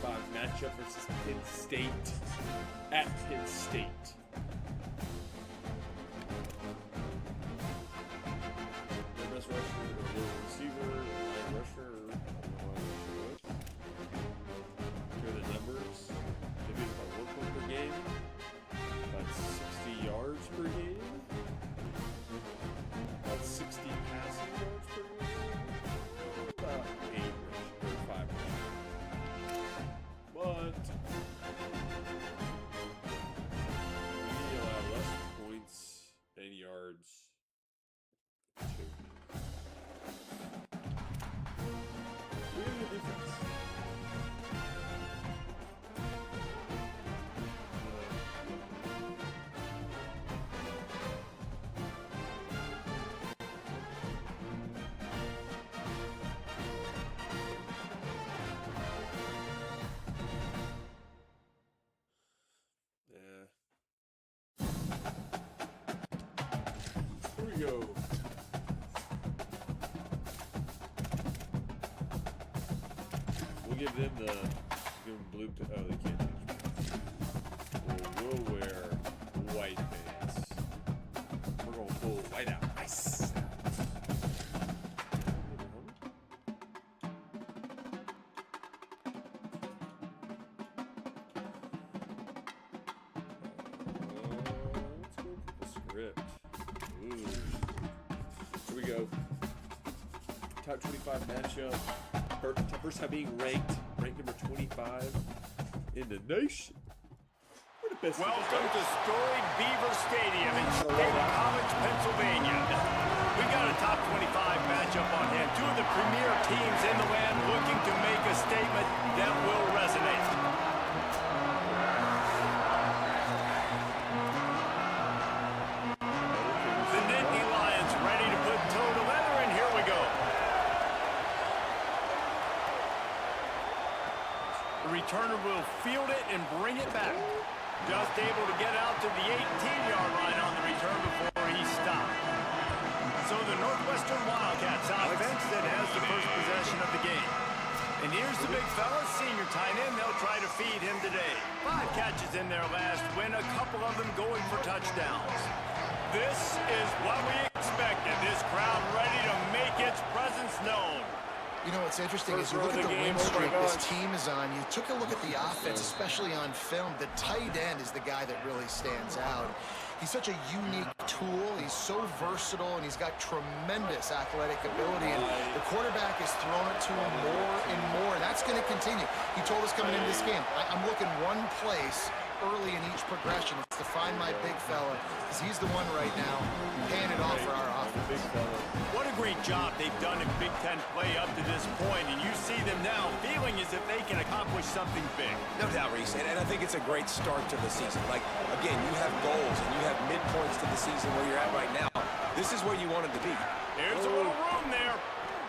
25 matchup versus Penn State at Penn State. Their best rusher, their receiver, wide rusher. Here are the numbers. Maybe it's about 1 point per game. About 60 yards per game. About 60 passing yards per game. About 8 or 5. But we allow less points and yards. We have a difference. Here we go. We'll give them blue. Oh, they can't change. We'll wear white pants. We're going full white out. Nice. Let's go with the script. Ooh. Here we go. Top 25 matchup. First time being ranked number 25 in the nation. We're the best. Welcome to storied Beaver Stadium in State College, Pennsylvania. We got a top 25 matchup on hand. Two of the premier teams in the land looking to make a statement that will resonate. The Nittany Lions ready to put toe to leather, and here we go. The returner will field it and bring it back. Just able to get out to the 18-yard line on the return before he stopped. So the Northwestern Wildcats offense that has the first possession of the game. And here's the big fella, senior tight end. They'll try to feed him today. 5 catches in their last win, a couple of them going for touchdowns. This is what we expected. This crowd ready to make its presence known. You know what's interesting is you look at the win streak this team is on. You took a look at the offense, especially on film. The tight end is the guy that really stands out. He's such a unique tool. He's so versatile, and he's got tremendous athletic ability. And the quarterback is throwing it to him more and more. And that's going to continue. He told us coming into this game, I'm looking one place early in each progression. It's to find my big fella, because he's the one right now paying it off for our offense. What a great job they've done in Big Ten play up to this point, and you see them now feeling as if they can accomplish something big. No doubt, Reese, and I think it's a great start to the season. Like, again, you have goals and you have midpoints to the season where you're at right now. This is where you wanted to be. There's a little room there.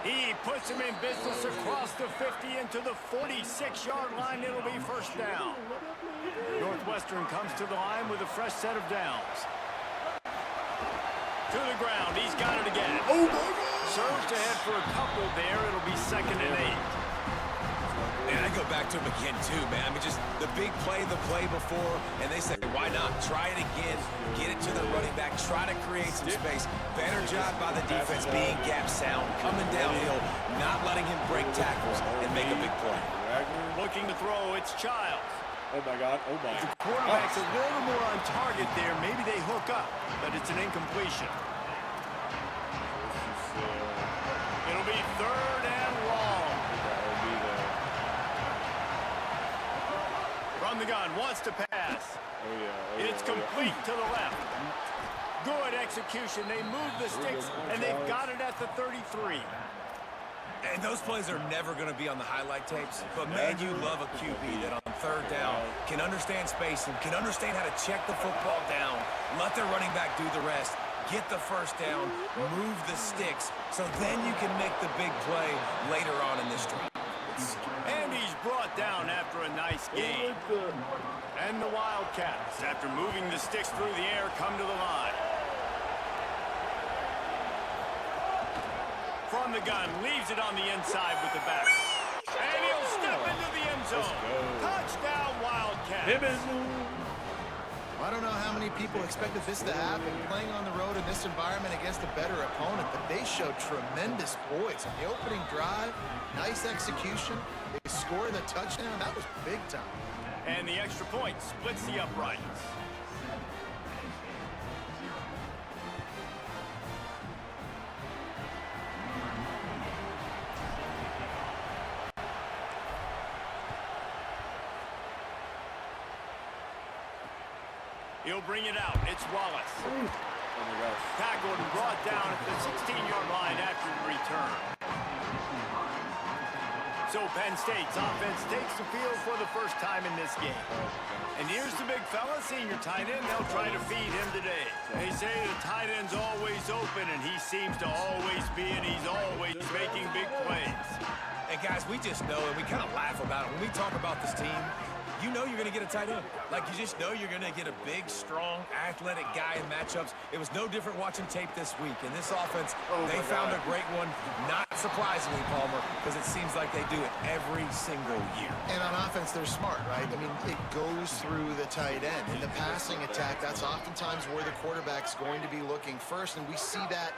He puts him in business across the 50 into the 46-yard line. It'll be first down. Northwestern comes to the line with a fresh set of downs. To the ground. He's got it again. Oh, my God. Surged ahead for a couple there. It'll be 2nd and 8. And I go back to him again, too, man. I mean, just the big play, the play before, and they said, why not? Try it again. Get it to the running back. Try to create some space. Better job by the defense being gap sound, coming downhill, not letting him break tackles and make a big play. Looking to throw. It's Childs. Oh, my God. Oh, my. The quarterback's a little more on target there. Maybe they hook up, but it's an incompletion. It'll be 3rd and long. From the gun, wants to pass. It's complete to the left. Good execution. They move the sticks, and they've got it at the 33. And those plays are never going to be on the highlight tapes, but man, you love a QB that on 3rd down can understand spacing, can understand how to check the football down, let their running back do the rest, get the first down, move the sticks, so then you can make the big play later on in this drive. And he's brought down after a nice gain. And the Wildcats, after moving the sticks through the air, come to the line. From the gun, leaves it on the inside with the back. And he'll step into the end zone. Touchdown, Wildcats. I don't know how many people expected this to happen, playing on the road in this environment against a better opponent, but they showed tremendous poise on the opening drive. Nice execution. They score the touchdown. That was big time. And the extra point splits the uprights. He'll bring it out. It's Wallace. Oh my gosh. Tackled and brought down at the 16-yard line after the return. So Penn State's offense takes the field for the first time in this game. And here's the big fella, senior tight end. They'll try to feed him today. They say the tight end's always open, and he seems to always be, and he's always making big plays. And guys, we just know, and we kind of laugh about it. When we talk about this team, you know you're going to get a tight end. Like, you just know you're going to get a big, strong, athletic guy in matchups. It was no different watching tape this week. And this offense, they found a great one, not surprisingly, Palmer, because it seems like they do it every single year. And on offense, they're smart, right? I mean, it goes through the tight end. In the passing attack, that's oftentimes where the quarterback's going to be looking first, and we see that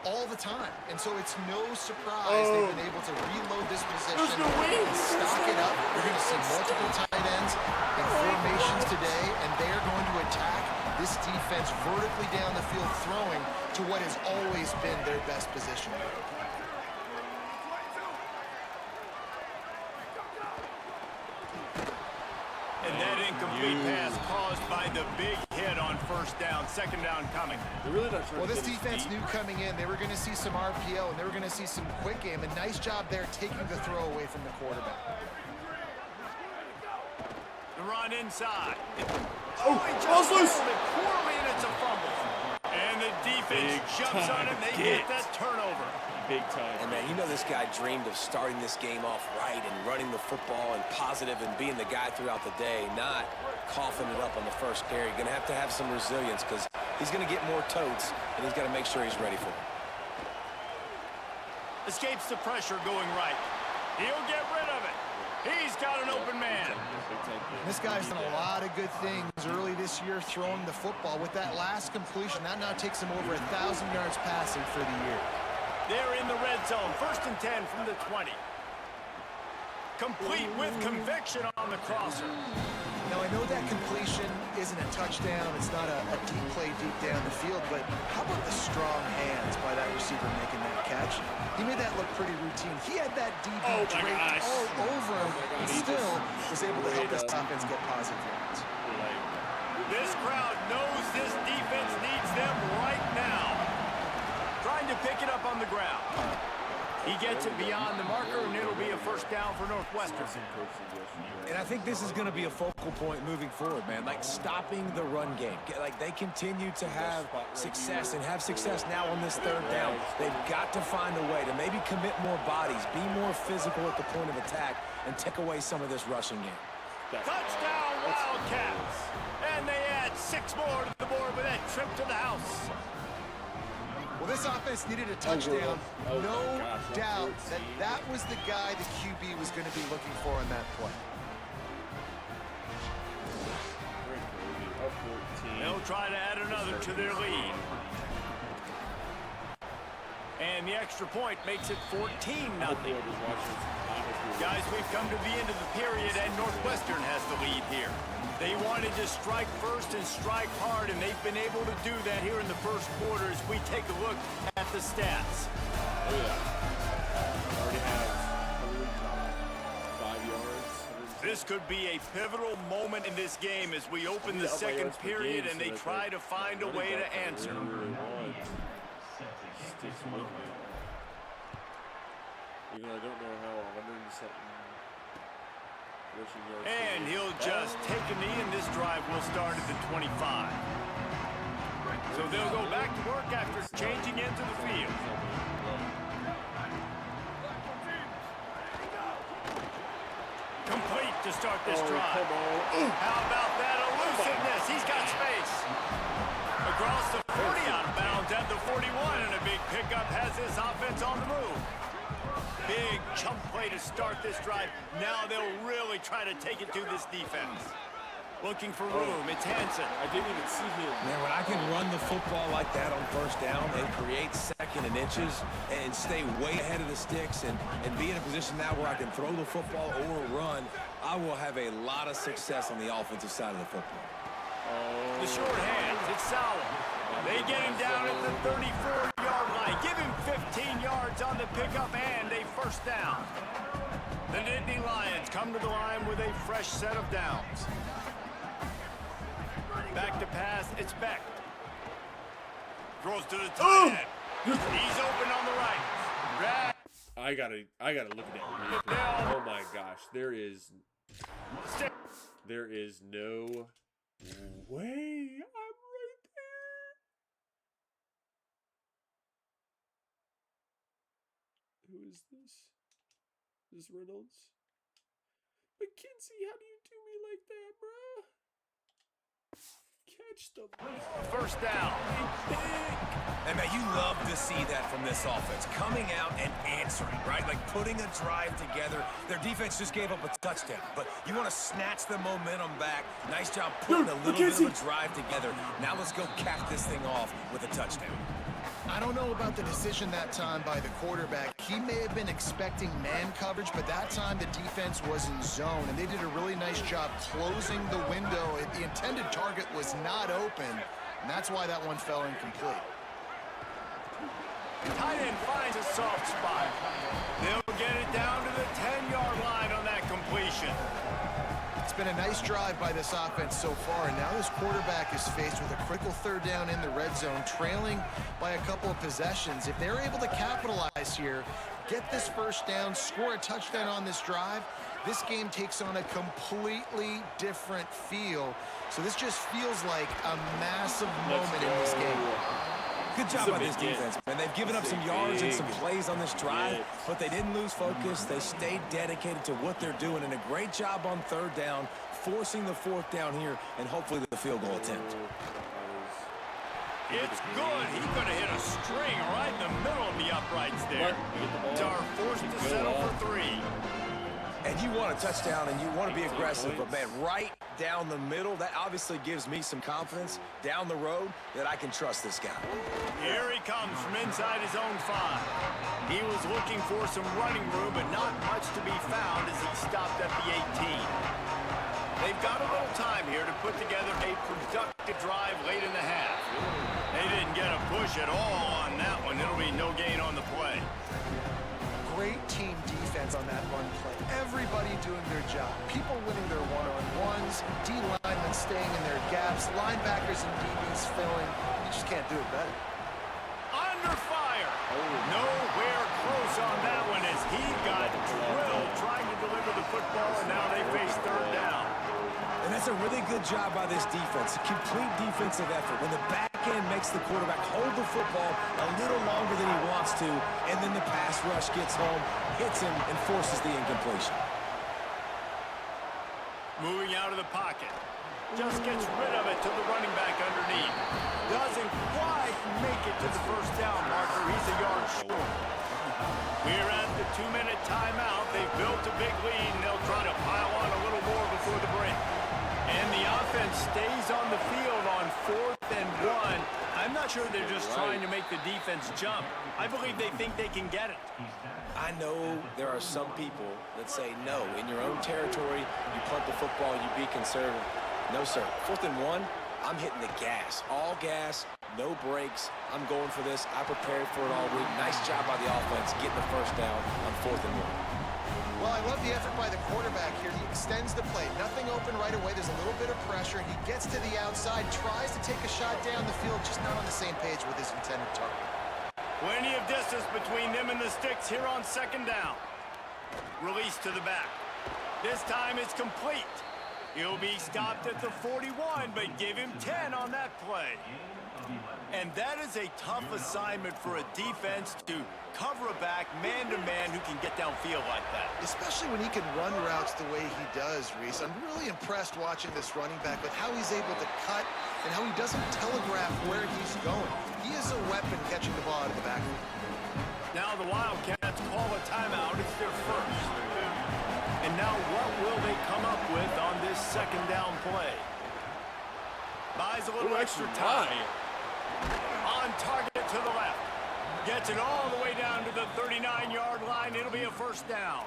all the time. And so it's no surprise they've been able to reload this position and stock it up. You're going to see multiple tight ends in formations today, and they are going to attack this defense vertically down the field, throwing to what has always been their best position. And that incomplete pass caused by the big hit on first down. Second down coming. They're really not trying Well, to this get defense deep. knew coming in they were going to see some RPO, and they were going to see some quick game. A nice job there taking the throw away from the quarterback. The run inside. Oh, he ball's just loose. handled it poorly, and it's a fumble. And the defense jumps on it. They get that turnover. Big time. And man, you know this guy dreamed of starting this game off right and running the football and positive and being the guy throughout the day, not coughing it up on the first carry. Going to have some resilience because he's going to get more totes, and he's got to make sure he's ready for it. Escapes the pressure going right. He'll get rid of it. He's got an open man. This guy's done a lot of good things early this year throwing the football. With that last completion, that now takes him over 1,000 yards passing for the year. They're in the red zone. 1st and 10 from the 20. Complete with conviction on the crosser. Now, I know that completion isn't a touchdown. It's not a deep play deep down the field, but how about the strong hands by that receiver making that catch? He made that look pretty routine. He had that DB draped all over him, and still was able to help this offense get positive yards. This crowd knows this defense needs them right now. Trying to pick it up on the ground. He gets it beyond the marker, and it'll be a first down for Northwestern. And I think this is going to be a focal point moving forward, man. Like, stopping the run game. Like, they continue to have success and have success now on this 3rd down. They've got to find a way to maybe commit more bodies, be more physical at the point of attack, and take away some of this rushing game. Touchdown, Wildcats! And they add 6 more to the board with that trip to the house. Well, this offense needed a touchdown. No doubt that was the guy the QB was going to be looking for on that play. They'll try to add another to their lead. And the extra point makes it 14-0. Guys, we've come to the end of the period, and Northwestern has the lead here. They wanted to strike first and strike hard, and they've been able to do that here in the first quarter as we take a look at the stats. Oh, yeah. Already have 5 yards. This could be a pivotal moment in this game as we open the second period and they try to find a way to answer. Even though I don't know how 100-something rushing yards. And he'll just take a knee, and this drive will start at the 25. So they'll go back to work after changing into the field. Complete to start this drive. How about that elusiveness? He's got space. Across the 40, out of bounds at the 41, and a big pickup has this offense on the move. Big chunk play play to start this drive. Now they'll really try to take it to this defense. Looking for room. It's Hansen. I didn't even see him. Man, when I can run the football like that on first down and create second and inches and stay way ahead of the sticks and be in a position now where I can throw the football or run, I will have a lot of success on the offensive side of the football. The short hands. It's Sauer. They get him down at the 34-yard line. Give him 15 yards on the pickup and a first down. The Nittany Lions come to the line with a fresh set of downs. Back to pass, it's Beck. Throws to the tight end. He's open on the right. I gotta look at that. Oh my gosh, there is no way I'm right there. Who is this? Is this Reynolds? McKenzie, how do you do me like that, bruh? Catch the first down. And man, you love to see that from this offense. Coming out and answering, right? Like putting a drive together. Their defense just gave up a touchdown, but you want to snatch the momentum back. Nice job putting a little bit of a drive together. Now let's go cap this thing off with a touchdown. I don't know about the decision that time by the quarterback. He may have been expecting man coverage, but that time the defense was in zone, and they did a really nice job closing the window. The intended target was not open, and that's why that one fell incomplete. Tight end finds a soft spot. They'll get it down to the 10-yard line on that completion. It's been a nice drive by this offense so far, and now this quarterback is faced with a critical third down in the red zone, trailing by a couple of possessions. If they're able to capitalize here, get this first down, score a touchdown on this drive, this game takes on a completely different feel. So this just feels like a massive moment in this game. Good job by this defense, man. They've given up some yards and some plays on this drive, but they didn't lose focus. They stayed dedicated to what they're doing, and a great job on third down, forcing the fourth down here, and hopefully the field goal attempt. It's good. He's going to hit a string right in the middle of the uprights there. Dar forced to settle for 3. And you want a touchdown, and you want to be aggressive, but, man, right down the middle, that obviously gives me some confidence down the road that I can trust this guy. Here he comes from inside his own 5. He was looking for some running room, but not much to be found as he stopped at the 18. They've got a little time here to put together a productive drive late in the half. They didn't get a push at all on that one. It'll be no gain on the play. Great team defense on that run play. Everybody doing their job. People winning their one-on-ones, D-linemen staying in their gaps, linebackers and DBs filling. You just can't do it better. Under fire. Nowhere close on that one as he got drilled trying to deliver the football, and now they face third down. And that's a really good job by this defense. A complete defensive effort. When the back end makes the quarterback hold the football a little longer than he wants to, and then the pass rush gets home, hits him, and forces the incompletion. Moving out of the pocket. Just gets rid of it to the running back underneath. Doesn't quite make it to the first down marker. He's a yard short. We're at the 2-minute timeout. They've built a big lead, and they'll try to pile on a little more before the break. And the offense stays on the field on 4th and 1. I'm not sure they're just trying to make the defense jump. I believe they think they can get it. I know there are some people that say, no, in your own territory, you punt the football, you be conservative. No, sir. 4th and 1, I'm hitting the gas. All gas, no brakes. I'm going for this. I prepared for it all week. Nice job by the offense getting the first down on 4th and 1. Well, I love the effort by the quarterback here. He extends the play. Nothing open right away. There's a little bit of pressure. He gets to the outside, tries to take a shot down the field, just not on the same page with his intended target. Plenty of distance between them and the sticks here on 2nd down. Release to the back. This time it's complete. He'll be stopped at the 41, but give him 10 on that play. And that is a tough assignment for a defense to cover a back man-to-man who can get downfield like that. Especially when he can run routes the way he does, Reese. I'm really impressed watching this running back with how he's able to cut and how he doesn't telegraph where he's going. He is a weapon catching the ball out of the backfield. Now the Wildcats call a timeout. It's their first. second down play. Buys a little extra time. On target to the left. Gets it all the way down to the 39-yard line. It'll be a first down.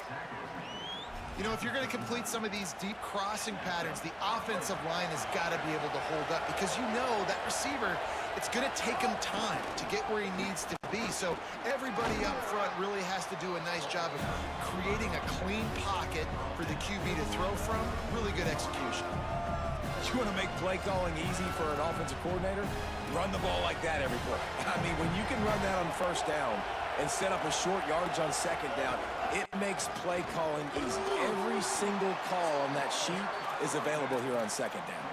You know, if you're going to complete some of these deep crossing patterns, the offensive line has got to be able to hold up because you know that receiver, it's going to take him time to get where he needs to be. So everybody up front really has to do a nice job of creating a clean pocket for the QB to throw from. Really good execution. You want to make play calling easy for an offensive coordinator? Run the ball like that every play. I mean, when you can run that on first down and set up a short yardage on second down, it makes play calling easy. Every single call on that sheet is available here on second down.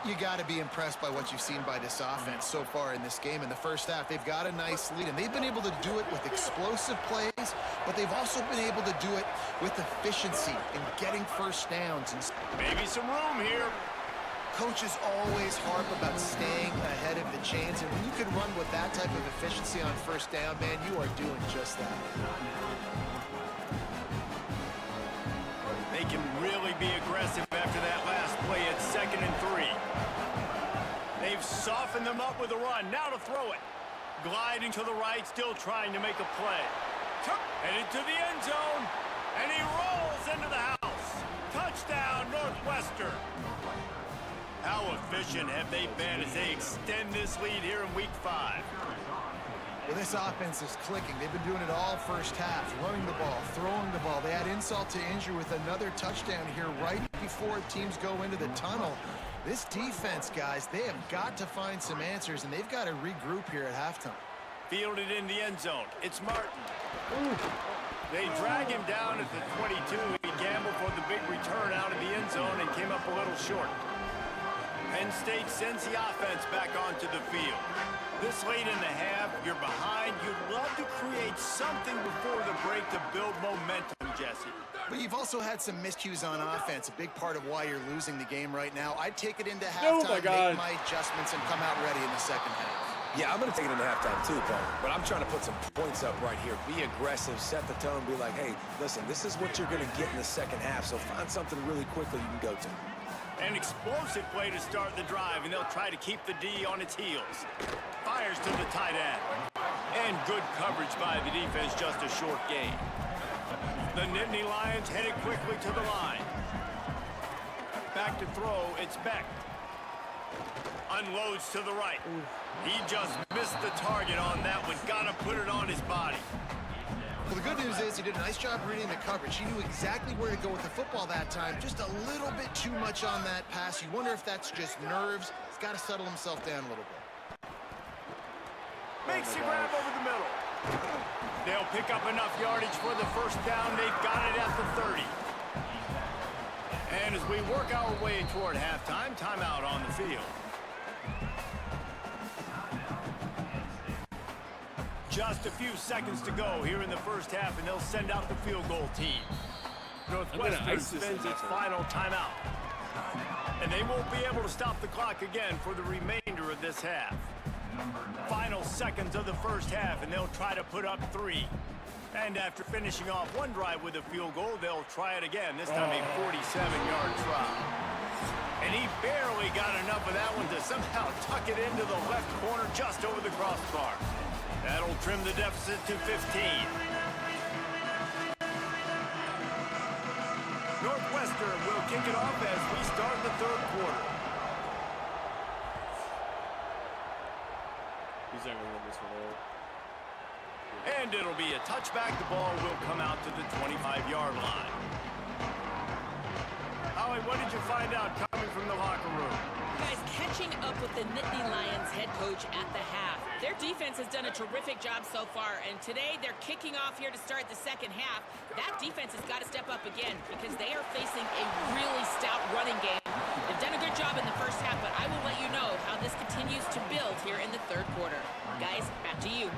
You got to be impressed by what you've seen by this offense so far in this game. In the first half, they've got a nice lead, and they've been able to do it with explosive plays, but they've also been able to do it with efficiency in getting first downs. And maybe some room here. Coaches always harp about staying ahead of the chains, and when you can run with that type of efficiency on first down, man, you are doing just that. They can really be aggressive after that last play at 2nd and 3. They've softened them up with a run. Now to throw it. Gliding to the right, still trying to make a play. Headed to the end zone, and he rolls into the house. Touchdown, Northwestern. How efficient have they been as they extend this lead here in Week 5? Well, this offense is clicking. They've been doing it all first half, running the ball, throwing the ball. They had insult to injury with another touchdown here right before teams go into the tunnel. This defense, guys, they have got to find some answers, and they've got to regroup here at halftime. Fielded in the end zone. It's Martin. They drag him down at the 22. He gambled for the big return out of the end zone and came up a little short. Penn State sends the offense back onto the field. This late in the half, you're behind. You'd love to create something before the break to build momentum, Jesse. But you've also had some miscues on offense, a big part of why you're losing the game right now. I'd take it into halftime, make my adjustments, and come out ready in the second half. Yeah, I'm going to take it into halftime too, Paul. But I'm trying to put some points up right here. Be aggressive, set the tone, be like, hey, listen, this is what you're going to get in the second half, so find something really quickly you can go to. An explosive play to start the drive, and they'll try to keep the D on its heels. Fires to the tight end. And good coverage by the defense, just a short gain. The Nittany Lions headed quickly to the line. Back to throw, it's Beck. Unloads to the right. He just missed the target on that one. Gotta put it on his body. Well, the good news is he did a nice job reading the coverage. He knew exactly where to go with the football that time. Just a little bit too much on that pass. You wonder if that's just nerves. He's got to settle himself down a little bit. Makes the grab over the middle. They'll pick up enough yardage for the first down. They've got it at the 30. And as we work our way toward halftime, timeout on the field. Just a few seconds to go here in the first half, and they'll send out the field goal team. Northwestern spends its final timeout. And they won't be able to stop the clock again for the remainder of this half. Final seconds of the first half, and they'll try to put up 3. And after finishing off one drive with a field goal, they'll try it again, this time a 47-yard try. And he barely got enough of that one to somehow tuck it into the left corner just over the crossbar. That'll trim the deficit to 15. Northwestern will kick it off as we start the third quarter. He's not going to win this one out. And it'll be a touchback. The ball will come out to the 25-yard line. Holly, what did you find out coming from the locker room? Guys, catching up with the Nittany Lions head coach at the half. Their defense has done a terrific job so far, and today they're kicking off here to start the second half. That defense has got to step up again because they are facing a really stout running game. They've done a good job in the first half, but I will let you know how this continues to build here in the third quarter. Guys, back to you.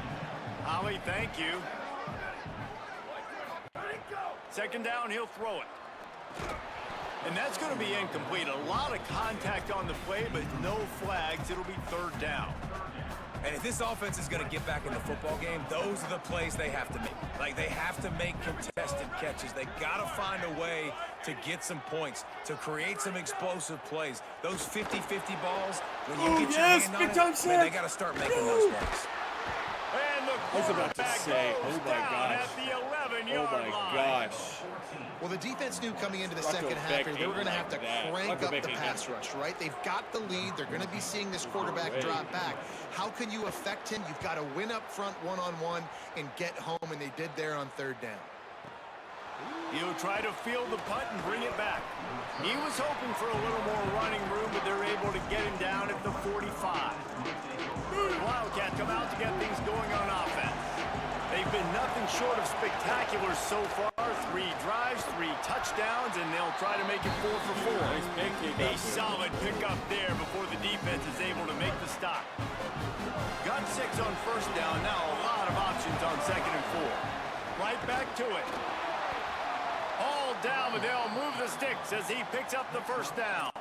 Holly, thank you. Second down, he'll throw it. And that's going to be incomplete. A lot of contact on the play, but no flags. It'll be third down. And if this offense is going to get back in the football game, those are the plays they have to make. Like, they have to make contested catches. They got to find a way to get some points, to create some explosive plays. Those 50-50 balls, when you get your hand on it, man, they got to start making those plays. And the I was about to quarterback say, goes oh my down gosh. at the 11-yard Oh my line. gosh. Well, the defense knew coming into the Rocco second half Beck here, they were going to have to ain't like that. crank Rocco up Beck the ain't pass like rush, right? They've got the lead. They're going to be seeing this quarterback Great. drop back. How can you affect him? You've got to win up front one-on-one and get home, and they did there on third down. He'll try to field the punt and bring it back. He was hoping for a little more running room, but they're able to get him down at the 45. Wildcats come out to get things going on offense. They've been nothing short of spectacular so far. 3 drives, 3 touchdowns, and they'll try to make it 4 for 4. Nice pancake A out there. solid pickup there before the defense is able to make the stop. Got 6 on first down. Now a lot of options on 2nd and 4. Right back to it. All down, but they'll move the sticks as he picks up the first down.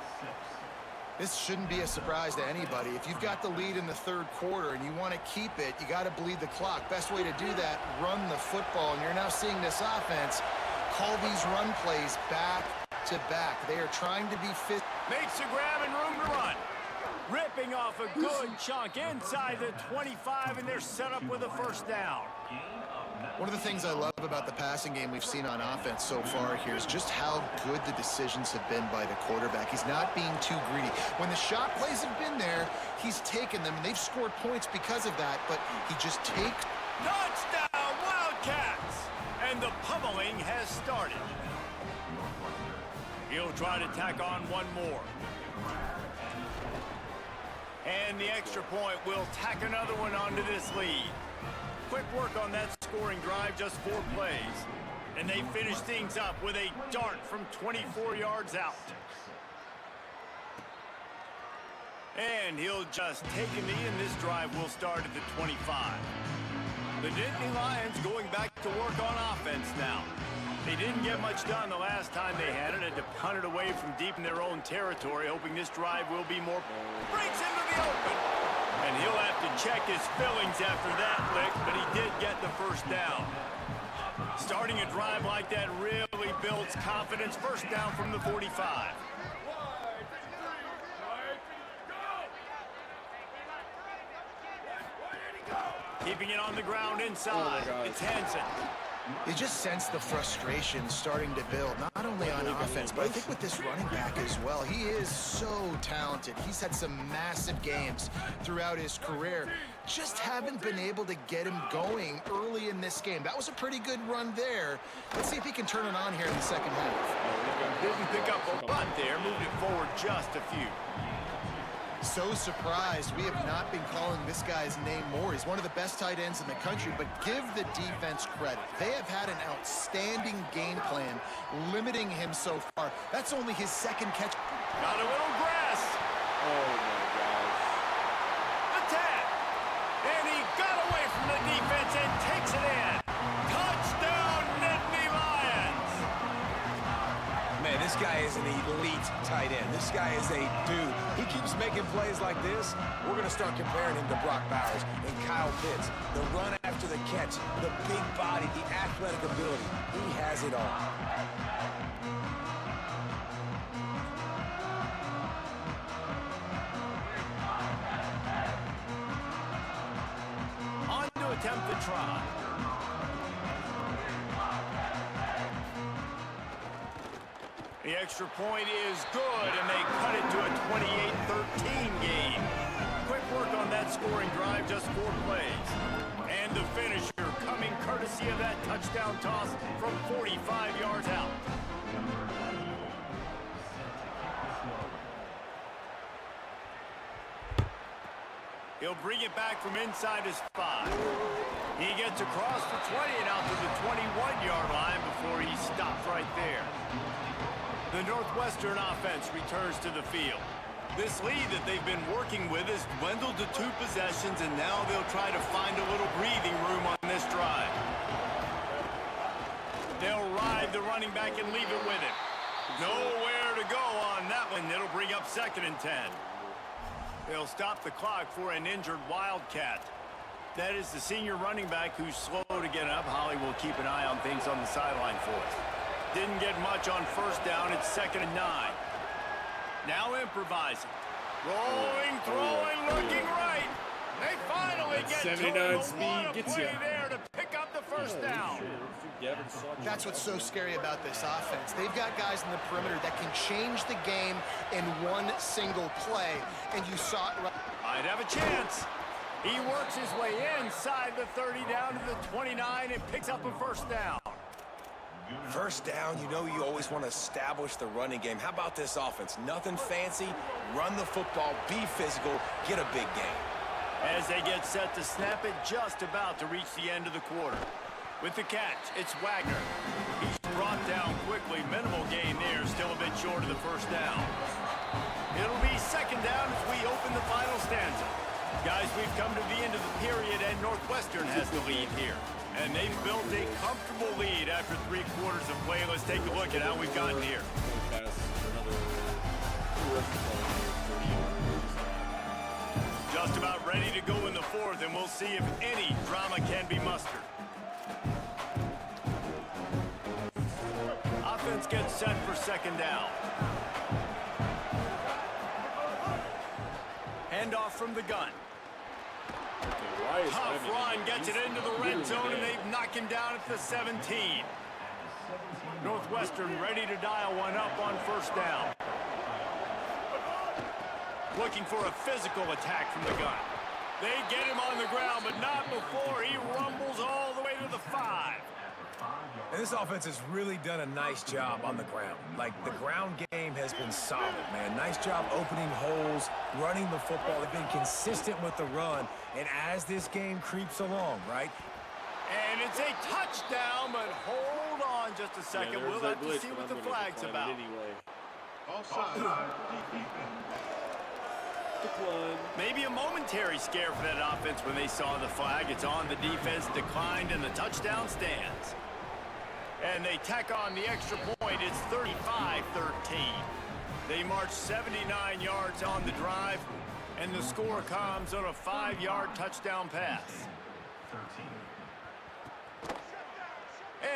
This shouldn't be a surprise to anybody. If you've got the lead in the third quarter and you want to keep it, you got to bleed the clock. Best way to do that, run the football. And you're now seeing this offense call these run plays back to back. They are trying to be fit. Makes a grab and room to run. Ripping off a good chunk inside the 25, and they're set up with a first down. One of the things I love about the passing game we've seen on offense so far here is just how good the decisions have been by the quarterback. He's not being too greedy. When the shot plays have been there, he's taken them, and they've scored points because of that, but he just takes. Touchdown, Wildcats! And the pummeling has started. He'll try to tack on one more. And the extra point will tack another one onto this lead. Quick work on that scoring drive, just 4 plays. And they finish things up with a dart from 24 yards out. And he'll just take a knee, and this drive will start at the 25. The Nittany Lions going back to work on offense now. They didn't get much done the last time they had it. Had to punt it away from deep in their own territory, hoping this drive will be more. Breaks into the open. And he'll have to check his fillings after that lick, but he did get the first down. Starting a drive like that really builds confidence. First down from the 45. Keeping it on the ground inside. It's Hansen. You just sense the frustration starting to build, not only on offense, but I think with this running back as well. He is so talented. He's had some massive games throughout his career. Just haven't been able to get him going early in this game. That was a pretty good run there. Let's see if he can turn it on here in the second half. Didn't pick up a bunt there, moved it forward just a few. So surprised we have not been calling this guy's name more. He's one of the best tight ends in the country, but give the defense credit. They have had an outstanding game plan, limiting him so far. That's only his 2nd catch. Got a little grass. Oh my gosh. Attack. And he got away from the defense and takes it in. Touchdown, Nittany Lions. Man, this guy is an elite tight end. This guy is a dude. He keeps making plays like this. We're going to start comparing him to Brock Bowers and Kyle Pitts. The run after the catch, the big body, the athletic ability. He has it all. On to attempt the try. The extra point is good, and they cut it to a 28-13 game. Quick work on that scoring drive, just 4 plays. And the finisher coming courtesy of that touchdown toss from 45 yards out. He'll bring it back from inside his 5. He gets across the 20 and out to the 21-yard line before he stops right there. The Northwestern offense returns to the field. This lead that they've been working with has dwindled to 2 possessions, and now they'll try to find a little breathing room on this drive. They'll ride the running back and leave it with him. Nowhere to go on that one. It'll bring up 2nd and 10. They'll stop the clock for an injured Wildcat. That is the senior running back who's slow to get up. Holly will keep an eye on things on the sideline for us. Didn't get much on first down. It's 2nd and 9. Now improvising. Rolling, throwing, looking right. They finally get to 79 it. speed gets play you. there to pick up the first down. That's what's so scary about this offense. They've got guys in the perimeter that can change the game in one single play, and you saw it right. Might have a chance. He works his way inside the 30 down to the 29 and picks up a first down. First down, you know you always want to establish the running game. How about this offense? Nothing fancy. Run the football, be physical, get a big gain. As they get set to snap it, just about to reach the end of the quarter. With the catch, it's Wagner. He's brought down quickly. Minimal gain there, still a bit short of the first down. It'll be 2nd down as we open the final stanza. Guys, we've come to the end of the period, and Northwestern has the lead here. And they've built a comfortable lead after 3 quarters of play. Let's take a look at how we've gotten here. Just about ready to go in the 4th, and we'll see if any drama can be mustered. Offense gets set for 2nd down. Handoff from the gun. Tough run gets it into the red zone, and they've knocked him down at the 17. Northwestern ready to dial one up on first down. Looking for a physical attack from the gun. They get him on the ground, but not before he rumbles all the way to the 5. And this offense has really done a nice job on the ground. Like, the ground game has been solid, man. Nice job opening holes, running the football. They've been consistent with the run. And as this game creeps along, right? And it's a touchdown, but hold on just a second. We'll have to see what the flag's about. Anyway. Maybe a momentary scare for that offense when they saw the flag. It's on, the defense declined, and the touchdown stands. And they tack on the extra point. It's 35-13. They march 79 yards on the drive, and the score comes on a 5-yard touchdown pass.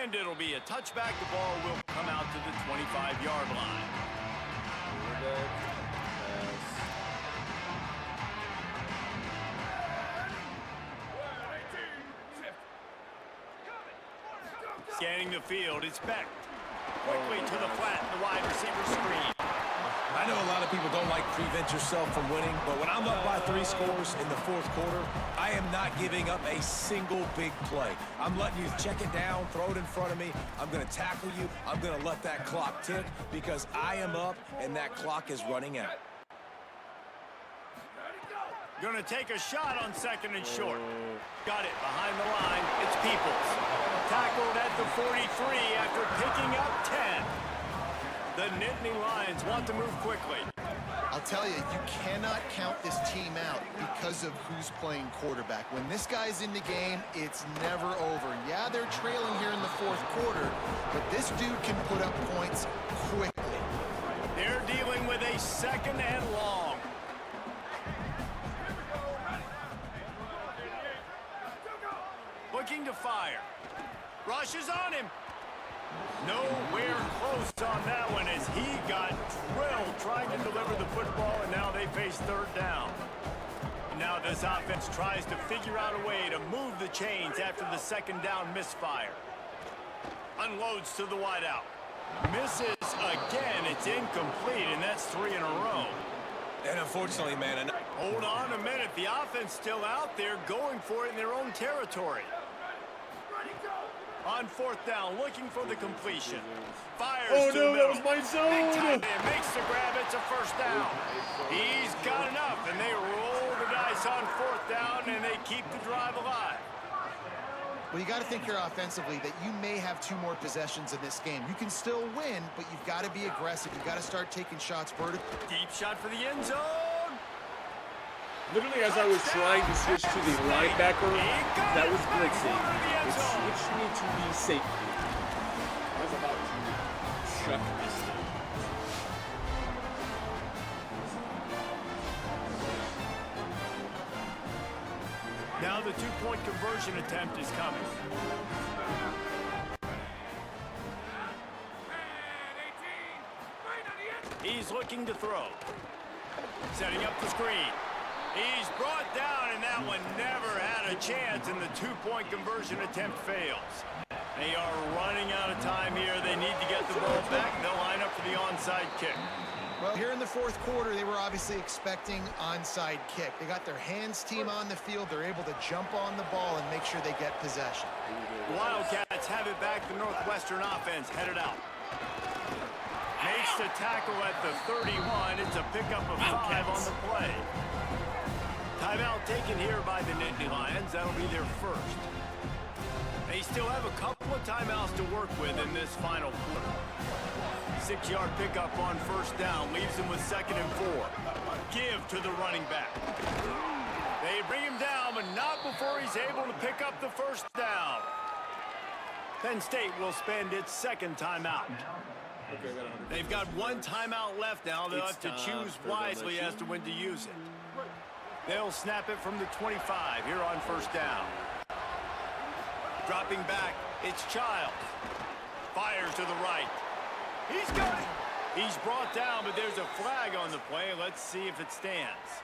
And it'll be a touchback. The ball will come out to the 25-yard line. Scanning the field, it's Beck. Quickly to the flat, the wide receiver screen. I know a lot of people don't like prevent yourself from winning, but when I'm up by 3 scores in the 4th quarter, I am not giving up a single big play. I'm letting you check it down, throw it in front of me. I'm going to tackle you. I'm going to let that clock tick because I am up and that clock is running out. Gonna take a shot on 2nd and short. Got it behind the line. It's Peoples. Tackled at the 43 after picking up 10. The Nittany Lions want to move quickly. I'll tell you, you cannot count this team out because of who's playing quarterback. When this guy's in the game, it's never over. Yeah, they're trailing here in the 4th quarter, but this dude can put up points quickly. They're dealing with a 2nd and long. Looking to fire. Rushes on him. Nowhere close on that one as he got drilled trying to deliver the football, and now they face 3rd down. Now this offense tries to figure out a way to move the chains after the 2nd down misfire. Unloads to the wideout. Misses again. It's incomplete, and that's 3 in a row. And unfortunately, man, hold on a minute. The offense still out there going for it in their own territory. On 4th down, looking for the completion. Fires to the middle. That was my zone. Makes the grab. It's a first down. He's got enough, and they roll the dice on 4th down, and they keep the drive alive. Well, you got to think here offensively that you may have 2 more possessions in this game. You can still win, but you've got to be aggressive. You've got to start taking shots vertically. Deep shot for the end zone. Literally, as I was trying to switch to the linebacker that was blitzing, it switched me to the safety. I was about to shut this thing. the two-point conversion attempt is coming. He's looking to throw. Setting up the screen. He's brought down, and that one never had a chance, and the two-point conversion attempt fails. They are running out of time here. They need to get the ball back. They'll line up for the onside kick. Well, here in the fourth quarter, they were obviously expecting onside kick. They got their hands team on the field. They're able to jump on the ball and make sure they get possession. The Wildcats have it back. The Northwestern offense headed out. Makes the tackle at the 31. It's a pickup of 5 on the play. Timeout taken here by the Nittany Lions. That'll be their first. They still have a couple of timeouts to work with in this final quarter. 6-yard pickup on first down. Leaves him with 2nd and 4. Give to the running back. They bring him down, but not before he's able to pick up the first down. Penn State will spend its 2nd timeout. They've got 1 timeout left now. They'll have to choose wisely as to when to use it. They'll snap it from the 25 here on first down. Dropping back, it's Childs. Fires to the right. He's got it. He's brought down, but there's a flag on the play. Let's see if it stands.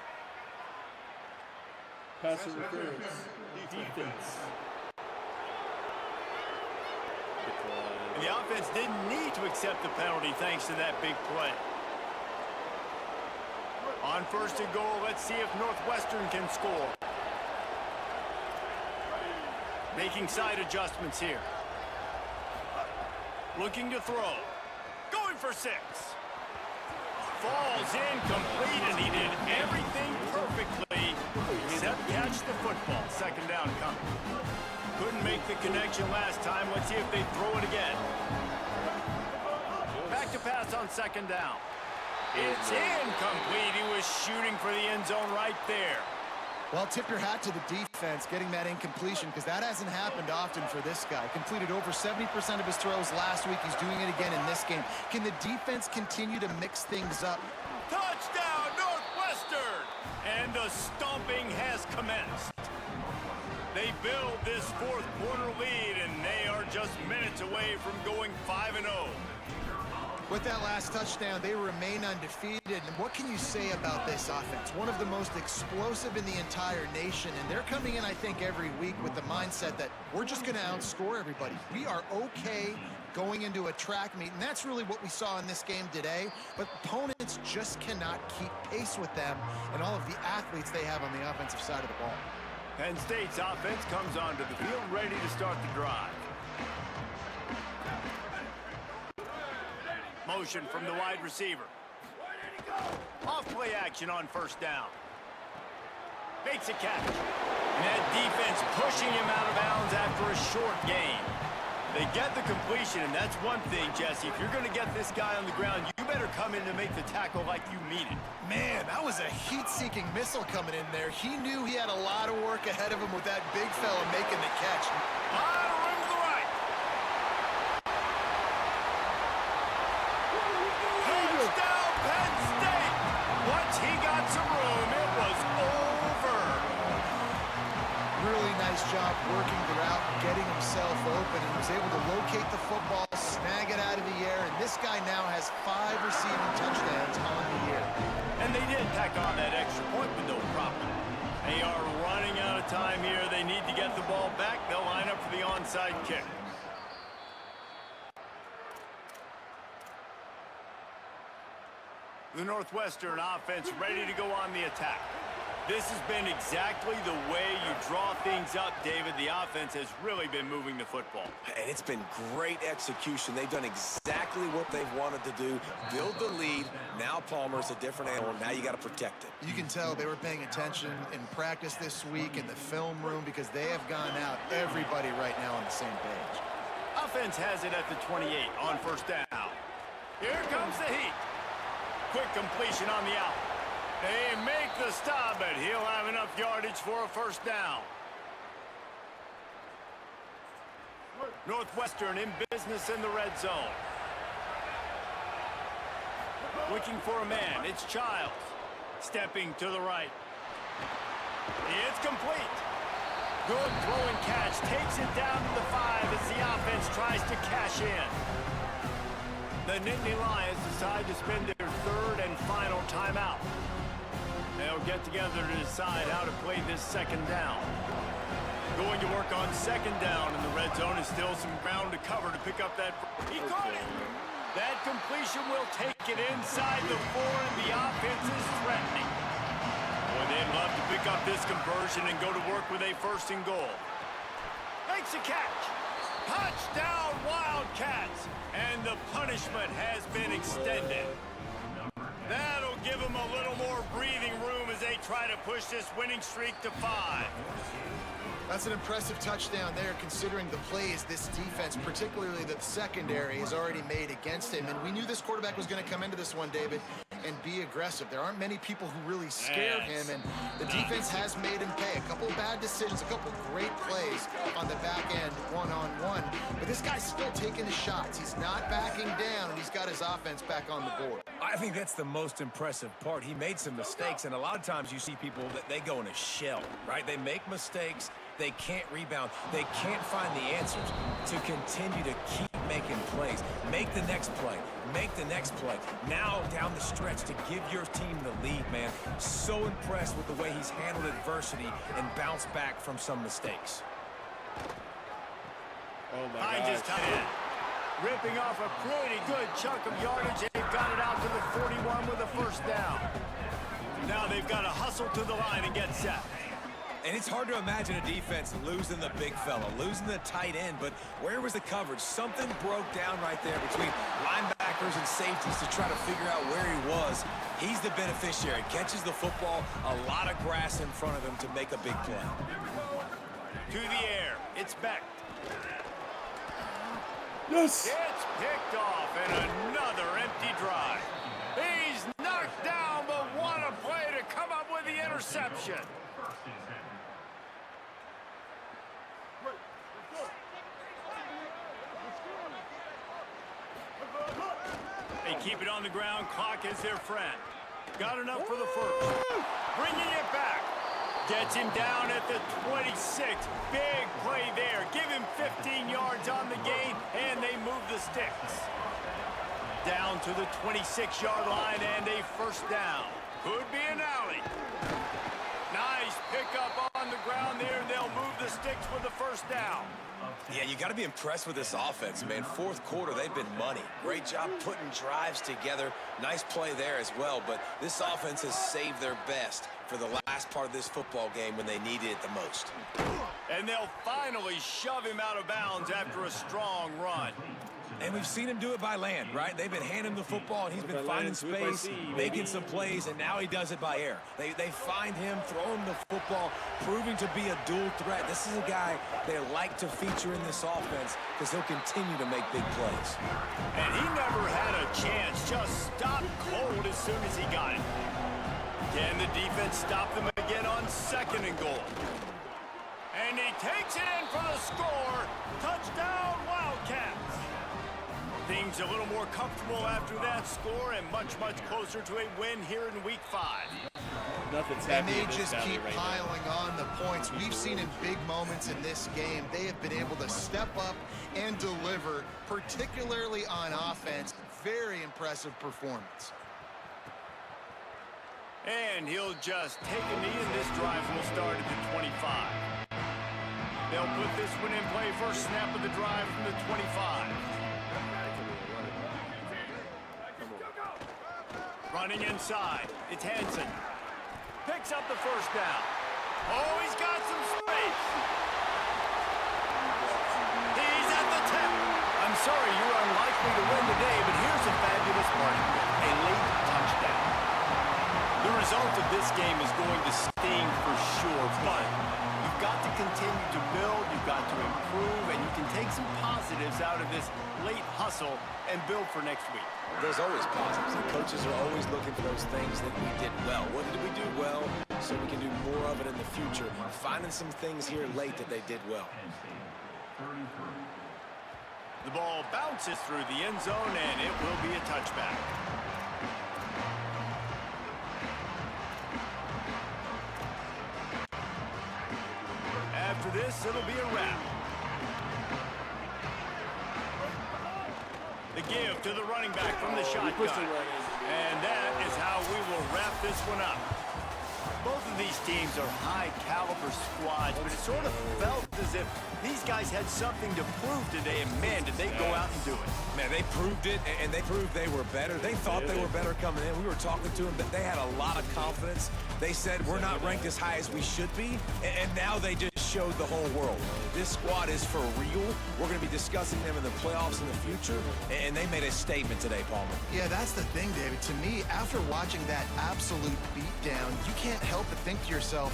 Pass interference. Defense. And the offense didn't need to accept the penalty thanks to that big play. On 1st and goal, let's see if Northwestern can score. Making side adjustments here. Looking to throw. Going for 6. Falls incomplete, and he did everything perfectly except catch the football. 2nd down coming. Couldn't make the connection last time. Let's see if they throw it again. Back to pass on 2nd down. It's incomplete. He was shooting for the end zone right there. Well, tip your hat to the defense getting that incompletion, because that hasn't happened often for this guy. Completed over 70% of his throws last week. He's doing it again in this game. Can the defense continue to mix things up? Touchdown, Northwestern! And the stomping has commenced. They build this 4th quarter lead, and they are just minutes away from going 5-0. With that last touchdown, they remain undefeated. And what can you say about this offense? One of the most explosive in the entire nation. And they're coming in, I think, every week with the mindset that we're just going to outscore everybody. We are okay going into a track meet. And that's really what we saw in this game today. But opponents just cannot keep pace with them and all of the athletes they have on the offensive side of the ball. Penn State's offense comes onto the field ready to start the drive. Motion from the wide receiver. Off play action on 1st down. Makes a catch. And that defense pushing him out of bounds after a short gain. They get the completion, and that's one thing, Jesse. If you're going to get this guy on the ground, you better come in to make the tackle like you mean it. Man, that was a heat-seeking missile coming in there. He knew he had a lot of work ahead of him with that big fella making the catch. Rim to the right. Touchdown, Penn State. Once he got some room, it was over. Really nice job working throughout, getting himself open. He was able to locate the football, snag it out of the air, and this guy now has 5 receiving touchdowns on the year. And they did tack on that extra point with no problem. They are running out of time here. They need to get the ball back. They'll line up for the onside kick. The Northwestern offense ready to go on the attack. This has been exactly the way you draw things up, David. The offense has really been moving the football. And it's been great execution. They've done exactly what they've wanted to do. Build the lead. Now Palmer's a different animal. Now you got to protect it. You can tell they were paying attention in practice this week in the film room, because they have gone out, everybody right now on the same page. Offense has it at the 28 on 1st down. Here comes the heat. Quick completion on the out. They make the stop, but he'll have enough yardage for a 1st down. Northwestern in business in the red zone. Looking for a man. It's Childs. Stepping to the right. It's complete. Good throw and catch. Takes it down to the 5 as the offense tries to cash in. The Nittany Lions decide to spend their third and final timeout. They'll get together to decide how to play this second down. Going to work on second down in the red zone is still some ground to cover to pick up that. He caught it. That completion will take it inside the 4, and the offense is threatening. Boy, they'd love to pick up this conversion and go to work with a 1st and goal. Makes a catch. Touchdown, Wildcats. And the punishment has been extended. That'll give them a little more breathing room as they try to push this winning streak to 5. That's an impressive touchdown there, considering the plays this defense, particularly the secondary, has already made against him. And we knew this quarterback was going to come into this one, David, and be aggressive. There aren't many people who really scare him, and the defense has made him pay. A couple bad decisions, a couple great plays on the back end, one-on-one. But this guy's still taking his shots. He's not backing down, and he's got his offense back on the board. I think that's the most impressive part. He made some mistakes, and a lot of times you see people that they go in a shell, right? They make mistakes. They can't rebound. They can't find the answers to continue to keep making plays. Make the next play. Make the next play. Now down the stretch to give your team the lead, man. So impressed with the way he's handled adversity and bounced back from some mistakes. Oh, my I God. just tight end. Ripping off a pretty good chunk of yardage. They've got it out to the 41 with a 1st down. Now they've got to hustle to the line and get set. And it's hard to imagine a defense losing the big fella, losing the tight end, but where was the coverage? Something broke down right there between linebackers and safeties to try to figure out where he was. He's the beneficiary, catches the football, a lot of grass in front of him to make a big play. To the air, it's Beck. Yes! It's picked off, and another empty drive. He's knocked down, but what a play to come up with the interception. They keep it on the ground. Clock is their friend. Got enough for the 1st. Bringing it back. Gets him down at the 26. Big play there. Give him 15 yards on the gain, and they move the sticks. Down to the 26-yard line and a 1st down. Could be an alley. Nice pickup on the ground there. They'll move the sticks with the 1st down. Yeah, you got to be impressed with this offense, man. 4th quarter, they've been money. Great job putting drives together. Nice play there as well, but this offense has saved their best for the last part of this football game when they needed it the most. And they'll finally shove him out of bounds after a strong run. And we've seen him do it by land, right? They've been handing him the football, and he's been finding space, making some plays, and now he does it by air. They find him, throw him the football, proving to be a dual threat. This is a guy they like to feature in this offense because he'll continue to make big plays. And he never had a chance, just stopped cold as soon as he got it. Can the defense stop them again on 2nd and goal? And he takes it in for the score. Touchdown, Wildcats. Things a little more comfortable after that score and much, much closer to a win here in Week 5. Nothing's And happening. they just keep piling on the points. We've seen in big moments in this game, they have been able to step up and deliver, particularly on offense. Very impressive performance. And he'll just take a knee, and this drive will start at the 25. They'll put this one in play. First snap of the drive from the 25. Running inside, it's Hansen. Picks up the 1st down. Oh, he's got some space. He's at the 10. I'm sorry, you're unlikely to win today, but here's a fabulous play. A late touchdown. The result of this game is going to sting for sure, but you've got to continue to build, you've got to improve, and you can take some positives out of this late hustle and build for next week. There's always positives. The coaches are always looking for those things that we did well. What did we do well so we can do more of it in the future? Finding some things here late that they did well. The ball bounces through the end zone, and it will be a touchback. After this, it'll be a wrap. The give to the running back from the shotgun. And that is how we will wrap this one up. Both of these teams are high-caliber squads, but it sort of felt as if these guys had something to prove today, and man, did they go out and do it. Man, they proved it, and they proved they were better. They thought they were better coming in. We were talking to them, but they had a lot of confidence. They said, we're not ranked as high as we should be, and now they just showed the whole world. This squad is for real. We're going to be discussing them in the playoffs in the future, and they made a statement today, Palmer. Yeah, that's the thing, David. To me, after watching that absolute beatdown, you can't help but think to yourself,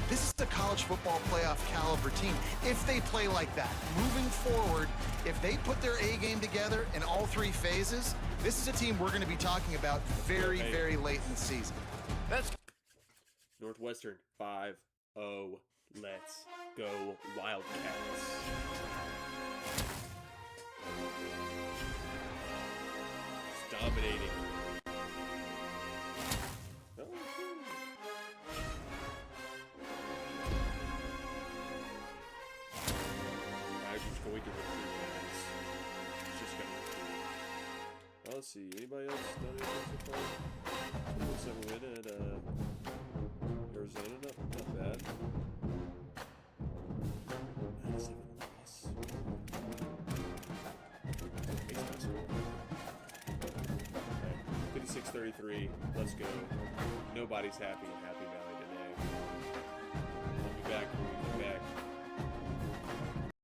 this is the college football playoff caliber team. If they play like that, moving forward, if they put their A game together in all three phases, this is a team we're going to be talking about very, very late in the season. That's Northwestern 5-0. Let's go Wildcats. Just dominating. Going to recruit guys. It's just gonna recruit. Let's see. Anybody else done anything so far? Looks like we win at Arizona. Not bad. 97 loss. Okay. 56-33. Let's go. Nobody's happy in Happy Valley today. I'll be back